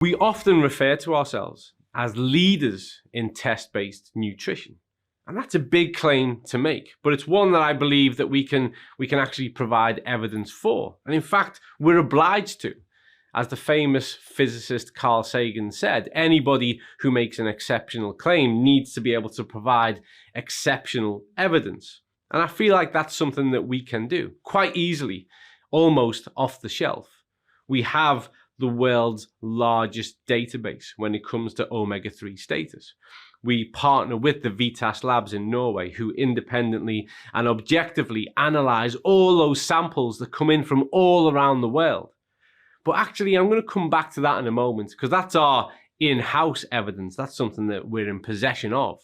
We often refer to ourselves as leaders in test-based nutrition. And that's a big claim to make, but it's one that I believe that we can actually provide evidence for. And in fact, we're obliged to. As the famous physicist Carl Sagan said, anybody who makes an exceptional claim needs to be able to provide exceptional evidence. And I feel like that's something that we can do quite easily, almost off the shelf. We have the world's largest database when it comes to omega-3 status. We partner with the Vitas labs in Norway, who independently and objectively analyze all those samples that come in from all around the world. But actually, I'm going to come back to that in a moment, because that's our in-house evidence. That's something that we're in possession of.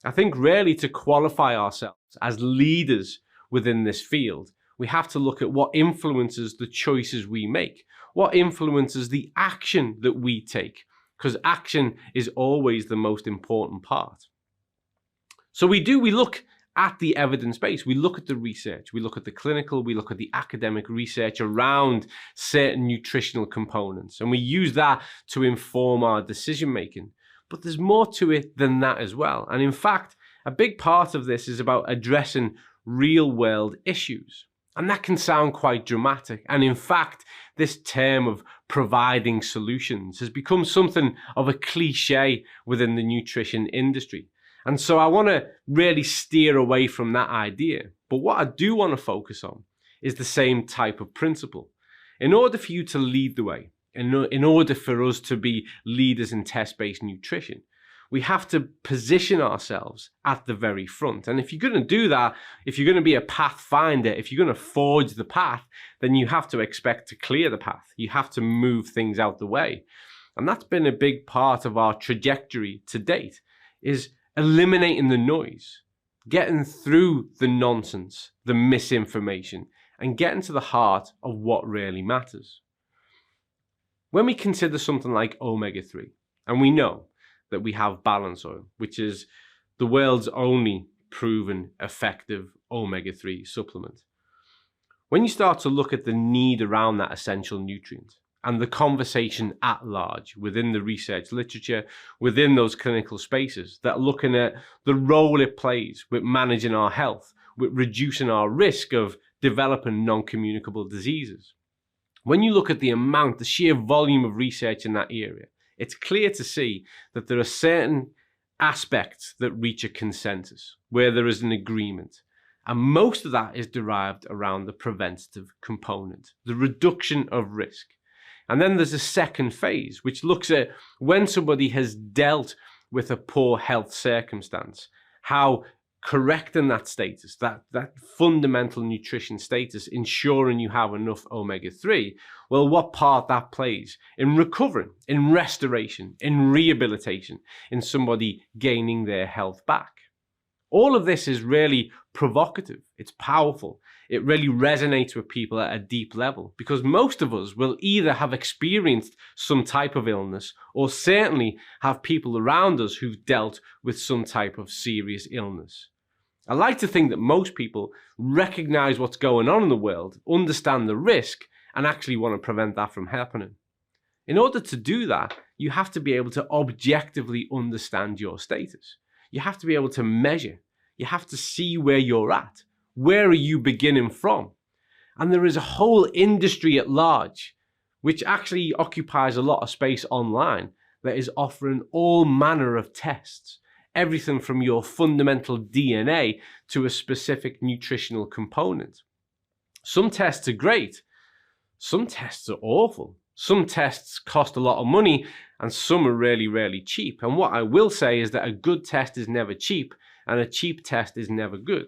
I think really to qualify ourselves as leaders within this field, we have to look at what influences the choices we make, what influences the action that we take, because action is always the most important part. So we look at the evidence base, we look at the research, we look at the clinical, we look at the academic research around certain nutritional components, and we use that to inform our decision making. But there's more to it than that as well. And in fact, a big part of this is about addressing real world issues. And that can sound quite dramatic. And in fact, this term of providing solutions has become something of a cliche within the nutrition industry. And so I want to really steer away from that idea. But what I do want to focus on is the same type of principle. In order for you to lead the way, in order for us to be leaders in test-based nutrition, we have to position ourselves at the very front. And if you're going to do that, if you're going to be a pathfinder, if you're going to forge the path, then you have to expect to clear the path. You have to move things out the way. And that's been a big part of our trajectory to date, is eliminating the noise, getting through the nonsense, the misinformation, and getting to the heart of what really matters. When we consider something like omega-3, and we know that we have balance oil, which is the world's only proven effective omega-3 supplement. When you start to look at the need around that essential nutrient and the conversation at large within the research literature, within those clinical spaces that are looking at the role it plays with managing our health, with reducing our risk of developing non-communicable diseases. When you look at the amount, the sheer volume of research in that area, it's clear to see that there are certain aspects that reach a consensus, where there is an agreement. And most of that is derived around the preventative component, the reduction of risk. And then there's a second phase, which looks at when somebody has dealt with a poor health circumstance, how correcting that status, that fundamental nutrition status, ensuring you have enough omega-3, well, what part that plays in recovering, in restoration, in rehabilitation, in somebody gaining their health back. All of this is really provocative. It's powerful. It really resonates with people at a deep level, because most of us will either have experienced some type of illness or certainly have people around us who've dealt with some type of serious illness. I like to think that most people recognize what's going on in the world, understand the risk, and actually want to prevent that from happening. In order to do that, you have to be able to objectively understand your status. You have to be able to measure. You have to see where you're at. Where are you beginning from? And there is a whole industry at large, which actually occupies a lot of space online, that is offering all manner of tests. Everything from your fundamental DNA to a specific nutritional component. Some tests are great. Some tests are awful. Some tests cost a lot of money, and some are really, really cheap. And what I will say is that a good test is never cheap, and a cheap test is never good.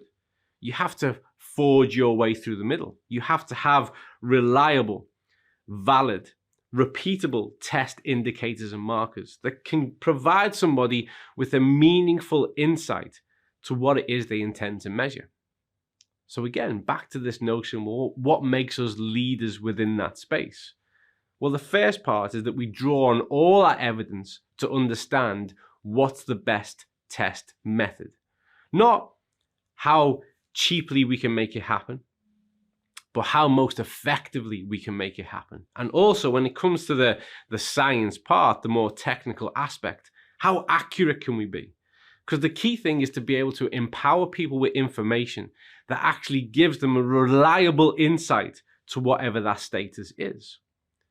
You have to forge your way through the middle. You have to have reliable, valid, repeatable test indicators and markers that can provide somebody with a meaningful insight to what it is they intend to measure. So again, back to this notion, well, what makes us leaders within that space? Well, the first part is that we draw on all our evidence to understand what's the best test method. Not how cheaply we can make it happen, but how most effectively we can make it happen. And also when it comes to the science part, the more technical aspect, how accurate can we be? Because the key thing is to be able to empower people with information that actually gives them a reliable insight to whatever that status is.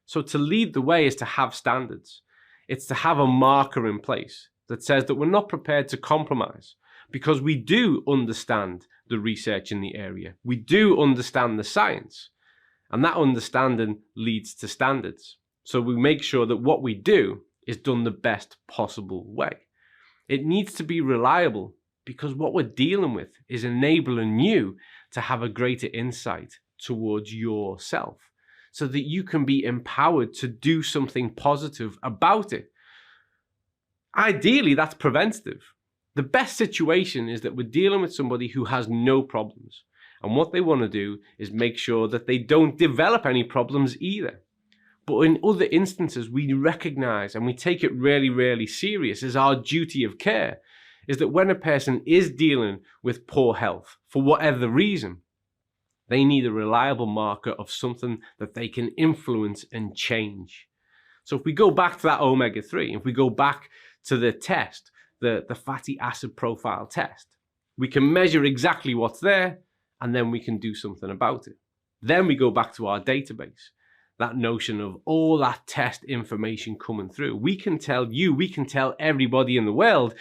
So to lead the way is to have standards. It's to have a marker in place that says that we're not prepared to compromise, because we do understand the research in the area. We do understand the science, and that understanding leads to standards. So we make sure that what we do is done the best possible way. It needs to be reliable, because what we're dealing with is enabling you to have a greater insight towards yourself, so that you can be empowered to do something positive about it. Ideally, that's preventative. The best situation is that we're dealing with somebody who has no problems. And what they want to do is make sure that they don't develop any problems either. But in other instances, we recognize and we take it really, really serious as our duty of care, is that when a person is dealing with poor health, for whatever reason, they need a reliable marker of something that they can influence and change. So if we go back to that omega-3, if we go back to the test, the fatty acid profile test, we can measure exactly what's there, and then we can do something about it. Then we go back to our database, that notion of all that test information coming through. We can tell you, we can tell everybody in the world,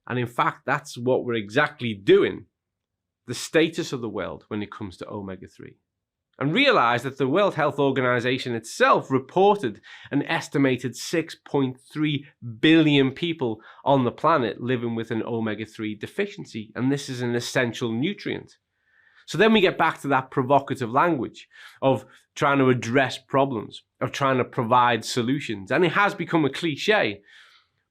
and in fact, that's what we're exactly doing, the status of the world when it comes to omega-3. And realize that the World Health Organization itself reported an estimated 6.3 billion people on the planet living with an omega-3 deficiency, and this is an essential nutrient. So then we get back to that provocative language of trying to address problems, of trying to provide solutions, and it has become a cliche,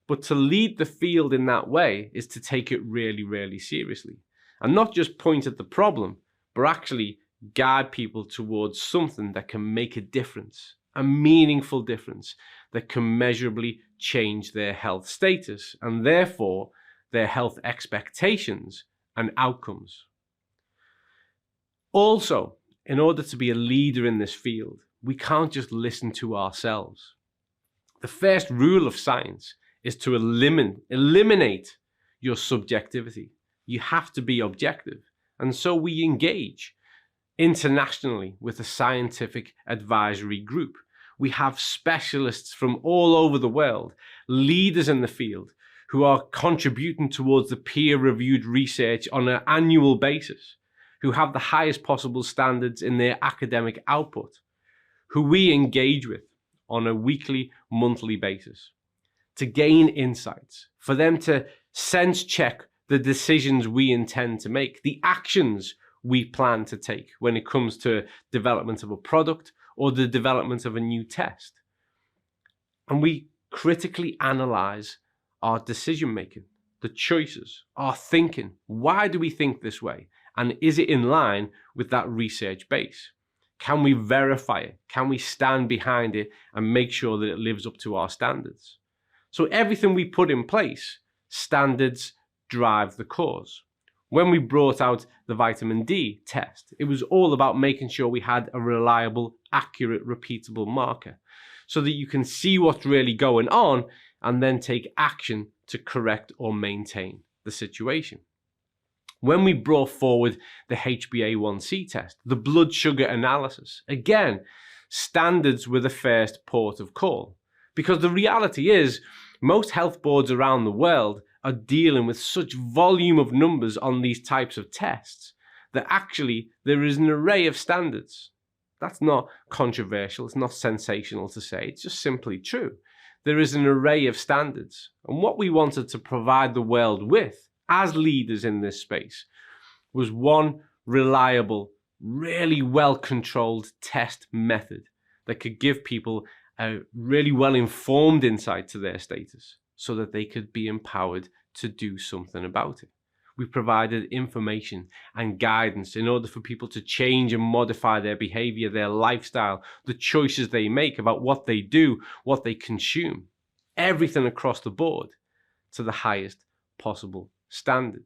but to lead the field in that way is to take it really, really seriously, and not just point at the problem, but actually guide people towards something that can make a difference, a meaningful difference that can measurably change their health status and therefore their health expectations and outcomes. Also, in order to be a leader in this field, we can't just listen to ourselves. The first rule of science is to eliminate your subjectivity. You have to be objective. And so we engage internationally with a scientific advisory group. We have specialists from all over the world, leaders in the field, who are contributing towards the peer-reviewed research on an annual basis, who have the highest possible standards in their academic output, who we engage with on a weekly, monthly basis to gain insights, for them to sense check the decisions we intend to make, the actions we plan to take when it comes to development of a product or the development of a new test. And we critically analyze our decision making, the choices, our thinking. Why do we think this way? And is it in line with that research base? Can we verify it? Can we stand behind it and make sure that it lives up to our standards? So everything we put in place, standards drive the cause. When we brought out the vitamin D test, it was all about making sure we had a reliable, accurate, repeatable marker so that you can see what's really going on and then take action to correct or maintain the situation. When we brought forward the HbA1c test, the blood sugar analysis, again, standards were the first port of call, because the reality is most health boards around the world are dealing with such volume of numbers on these types of tests that actually there is an array of standards. That's not controversial, it's not sensational to say, it's just simply true. There is an array of standards, and what we wanted to provide the world with as leaders in this space was one reliable, really well-controlled test method that could give people a really well-informed insight to their status so that they could be empowered to do something about it. We provided information and guidance in order for people to change and modify their behavior, their lifestyle, the choices they make about what they do, what they consume, everything across the board to the highest possible standard.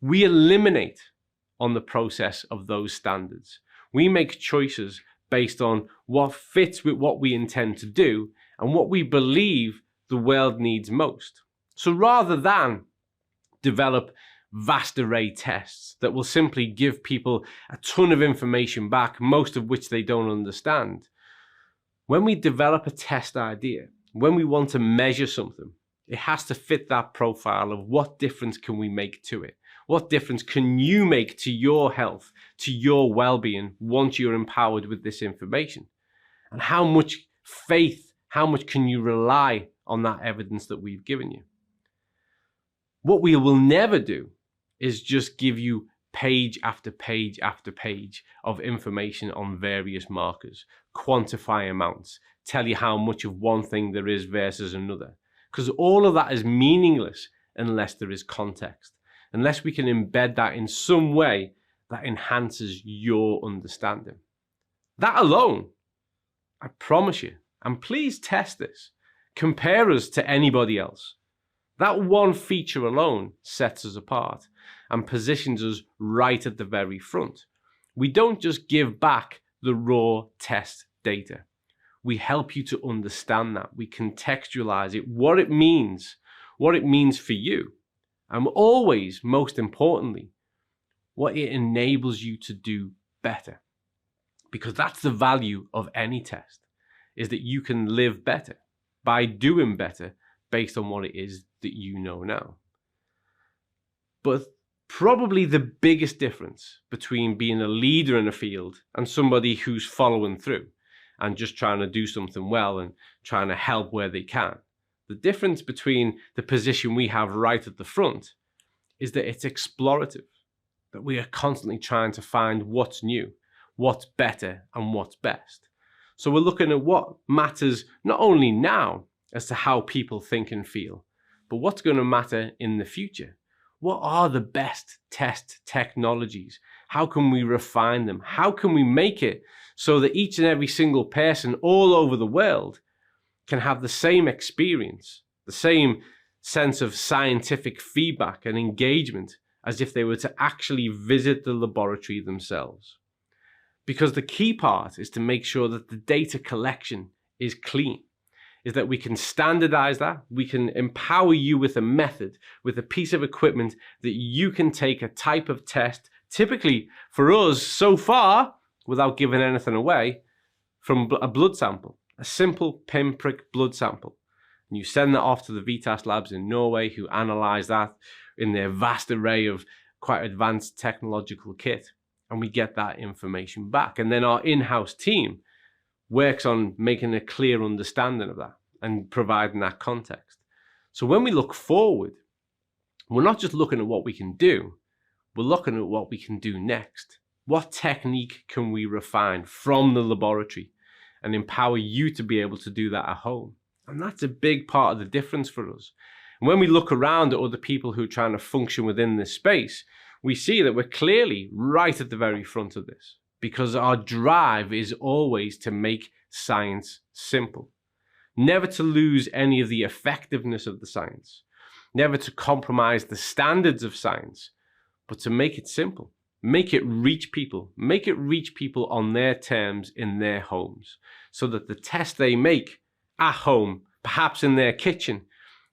We eliminate on the process of those standards. We make choices based on what fits with what we intend to do and what we believe the world needs most. So rather than develop vast array tests that will simply give people a ton of information back, most of which they don't understand, when we develop a test idea, when we want to measure something, it has to fit that profile of what difference can we make to it? What difference can you make to your health, to your well-being once you're empowered with this information? And how much faith, how much can you rely on that evidence that we've given you? What we will never do is just give you page after page after page of information on various markers, quantify amounts, tell you how much of one thing there is versus another. Because all of that is meaningless unless there is context, unless we can embed that in some way that enhances your understanding. That alone, I promise you, and please test this, compare us to anybody else. That one feature alone sets us apart and positions us right at the very front. We don't just give back the raw test data. We help you to understand that. We contextualize it, what it means for you. And always, most importantly, what it enables you to do better. Because that's the value of any test, is that you can live better by doing better based on what it is that you know now. But probably the biggest difference between being a leader in a field and somebody who's following through and just trying to do something well and trying to help where they can, the difference between the position we have right at the front is that it's explorative, that we are constantly trying to find what's new, what's better, and what's best. So we're looking at what matters not only now as to how people think and feel, but what's going to matter in the future. What are the best test technologies? How can we refine them? How can we make it so that each and every single person all over the world can have the same experience, the same sense of scientific feedback and engagement as if they were to actually visit the laboratory themselves? Because the key part is to make sure that the data collection is clean, is that we can standardize that, we can empower you with a method, with a piece of equipment that you can take a type of test, typically for us so far, without giving anything away, from a blood sample, a simple pinprick blood sample. And you send that off to the Vitas labs in Norway, who analyze that in their vast array of quite advanced technological kit. And we get that information back. And then our in-house team works on making a clear understanding of that and providing that context. So when we look forward, we're not just looking at what we can do, we're looking at what we can do next. What technique can we refine from the laboratory and empower you to be able to do that at home? And that's a big part of the difference for us. And when we look around at other people who are trying to function within this space, we see that we're clearly right at the very front of this, because our drive is always to make science simple. Never to lose any of the effectiveness of the science, never to compromise the standards of science, but to make it simple, make it reach people on their terms in their homes, so that the test they make at home, perhaps in their kitchen,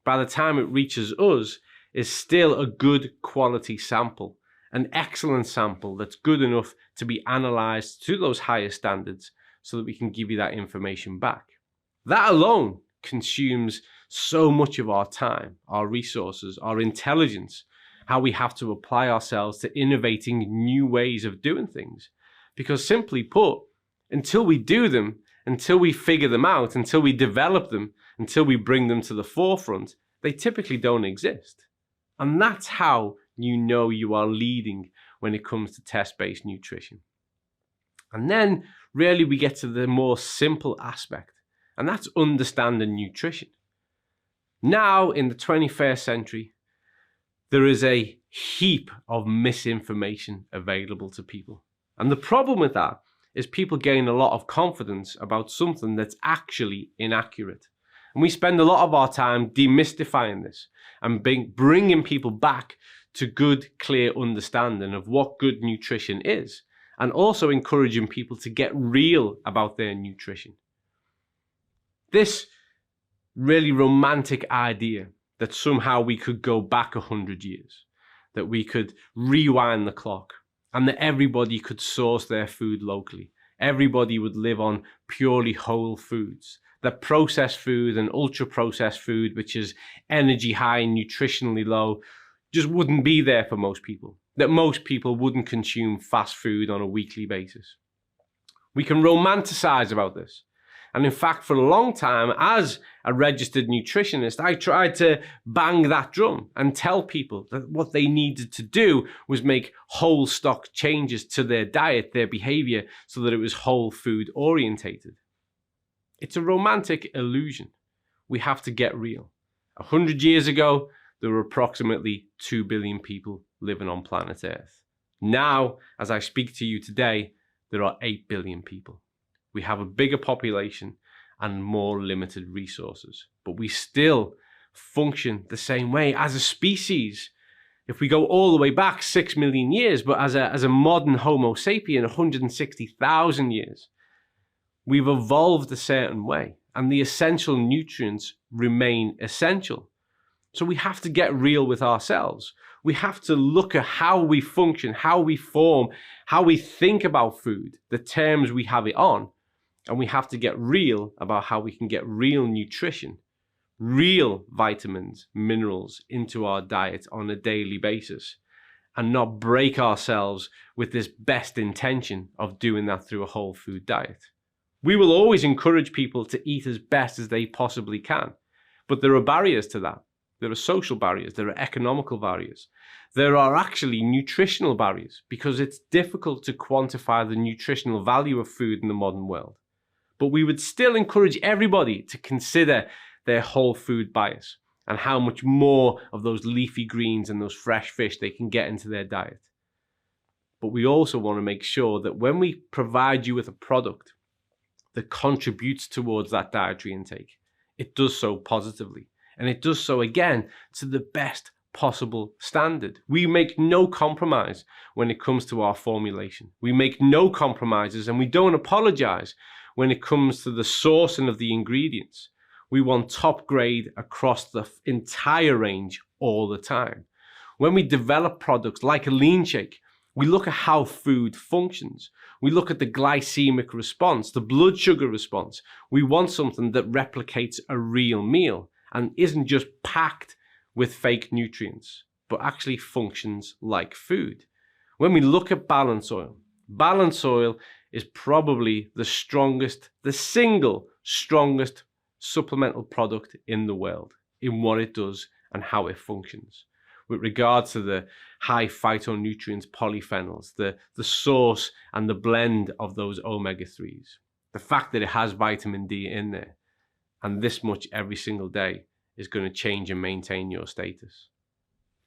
by the time it reaches us, is still a good quality sample, an excellent sample that's good enough to be analyzed to those higher standards so that we can give you that information back. That alone consumes so much of our time, our resources, our intelligence, how we have to apply ourselves to innovating new ways of doing things. Because simply put, until we do them, until we figure them out, until we develop them, until we bring them to the forefront, they typically don't exist. And that's how you know you are leading when it comes to test-based nutrition. And then really we get to the more simple aspect, and that's understanding nutrition. Now in the 21st century, there is a heap of misinformation available to people. And the problem with that is people gain a lot of confidence about something that's actually inaccurate. And we spend a lot of our time demystifying this and bringing people back to good, clear understanding of what good nutrition is and also encouraging people to get real about their nutrition. This really romantic idea that somehow we could go back 100 years, that we could rewind the clock, and that everybody could source their food locally. Everybody would live on purely whole foods. That processed food and ultra-processed food, which is energy high and nutritionally low, just wouldn't be there for most people. That most people wouldn't consume fast food on a weekly basis. We can romanticize about this. And in fact, for a long time, as a registered nutritionist, I tried to bang that drum and tell people that what they needed to do was make whole stock changes to their diet, their behavior, so that it was whole food orientated. It's a romantic illusion. We have to get real. 100 years ago, there were approximately 2 billion people living on planet Earth. Now, as I speak to you today, there are 8 billion people. We have a bigger population and more limited resources, but we still function the same way as a species. If we go all the way back 6 million years, but as a modern Homo sapien, 160,000 years, we've evolved a certain way, and the essential nutrients remain essential. So we have to get real with ourselves. We have to look at how we function, how we form, how we think about food, the terms we have it on. And we have to get real about how we can get real nutrition, real vitamins, minerals into our diet on a daily basis, and not break ourselves with this best intention of doing that through a whole food diet. We will always encourage people to eat as best as they possibly can, but there are barriers to that. There are social barriers, there are economical barriers. There are actually nutritional barriers because it's difficult to quantify the nutritional value of food in the modern world. But we would still encourage everybody to consider their whole food bias and how much more of those leafy greens and those fresh fish they can get into their diet. But we also want to make sure that when we provide you with a product that contributes towards that dietary intake, it does so positively. And it does so, again, to the best possible standard. We make no compromise when it comes to our formulation. We make no compromises, and we don't apologize when it comes to the sourcing of the ingredients. We want top grade across the entire range all the time. When we develop products like a lean shake, we look at how food functions. We look at the glycemic response, the blood sugar response. We want something that replicates a real meal and isn't just packed with fake nutrients, but actually functions like food. When we look at balance oil is probably the single strongest supplemental product in the world in what it does and how it functions. With regards to the high phytonutrients, polyphenols, the source and the blend of those omega-3s, the fact that it has vitamin D in there, and this much every single day is going to change and maintain your status.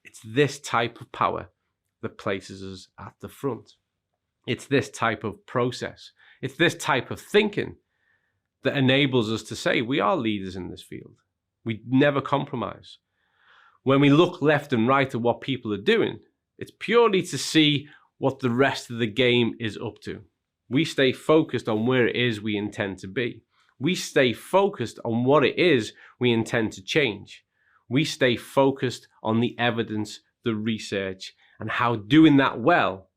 It's this type of power that places us at the front. It's this type of process. It's this type of thinking that enables us to say we are leaders in this field. We never compromise. When we look left and right at what people are doing, it's purely to see what the rest of the game is up to. We stay focused on where it is we intend to be. We stay focused on what it is we intend to change. We stay focused on the evidence, the research, and how doing that well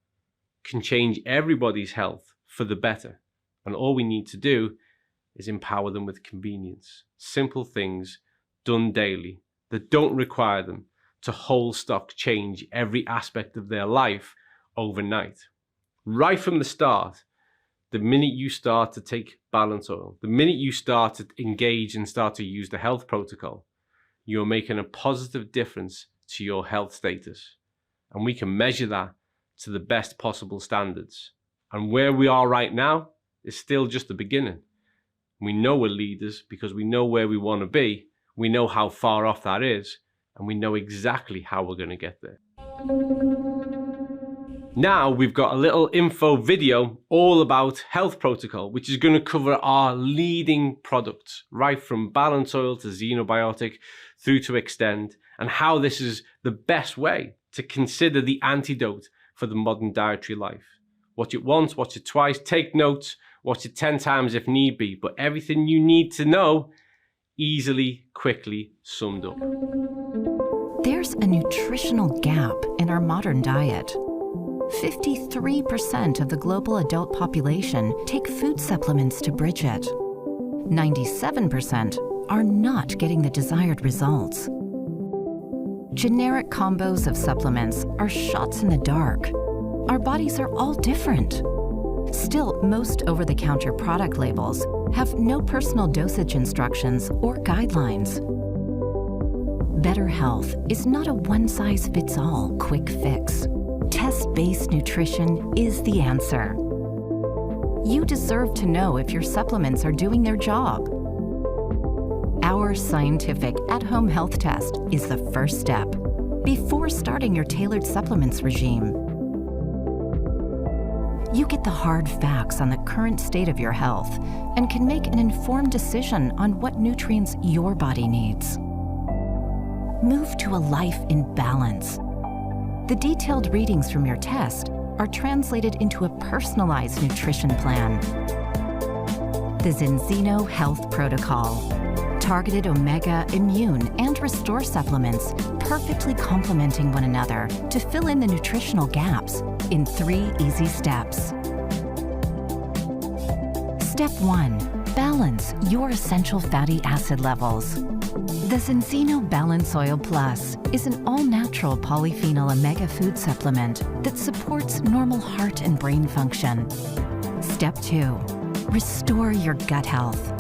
can change everybody's health for the better. And all we need to do is empower them with convenience. Simple things done daily that don't require them to whole stock change every aspect of their life overnight. Right from the start, the minute you start to take balance oil, the minute you start to engage and start to use the health protocol, you're making a positive difference to your health status. And we can measure that to the best possible standards. And where we are right now is still just the beginning. We know we're leaders because we know where we want to be. We know how far off that is, and we know exactly how we're going to get there. Now we've got a little info video all about health protocol, which is going to cover our leading products, right from balance oil to xenobiotic through to extend, and how this is the best way to consider the antidote for the modern dietary life. Watch it once, watch it twice, take notes, watch it 10 times if need be. But everything you need to know, easily, quickly summed up. There's a nutritional gap in our modern diet. 53% of the global adult population take food supplements to bridge it. 97% are not getting the desired results. Generic combos of supplements are shots in the dark. Our bodies are all different. Still, most over-the-counter product labels have no personal dosage instructions or guidelines. Better health is not a one-size-fits-all quick fix. Test-based nutrition is the answer. You deserve to know if your supplements are doing their job. Our scientific at-home health test is the first step before starting your tailored supplements regime. You get the hard facts on the current state of your health and can make an informed decision on what nutrients your body needs. Move to a life in balance. The detailed readings from your test are translated into a personalized nutrition plan. The Zinzino Health Protocol. Targeted omega, immune, and restore supplements perfectly complementing one another to fill in the nutritional gaps in 3 easy steps. Step 1. Balance your essential fatty acid levels. The Zinzino Balance Oil Plus is an all-natural polyphenol omega food supplement that supports normal heart and brain function. Step 2. Restore your gut health.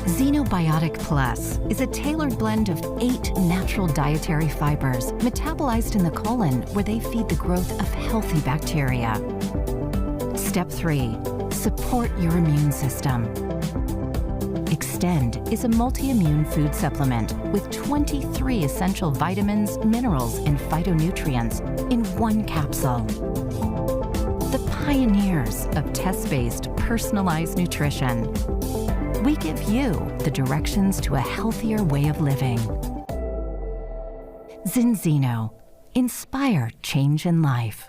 Xenobiotic Plus is a tailored blend of 8 natural dietary fibers metabolized in the colon where they feed the growth of healthy bacteria. Step 3. Support your immune system. Extend is a multi-immune food supplement with 23 essential vitamins, minerals, and phytonutrients in 1 capsule. The pioneers of test-based personalized nutrition. We give you the directions to a healthier way of living. Zinzino. Inspire change in life.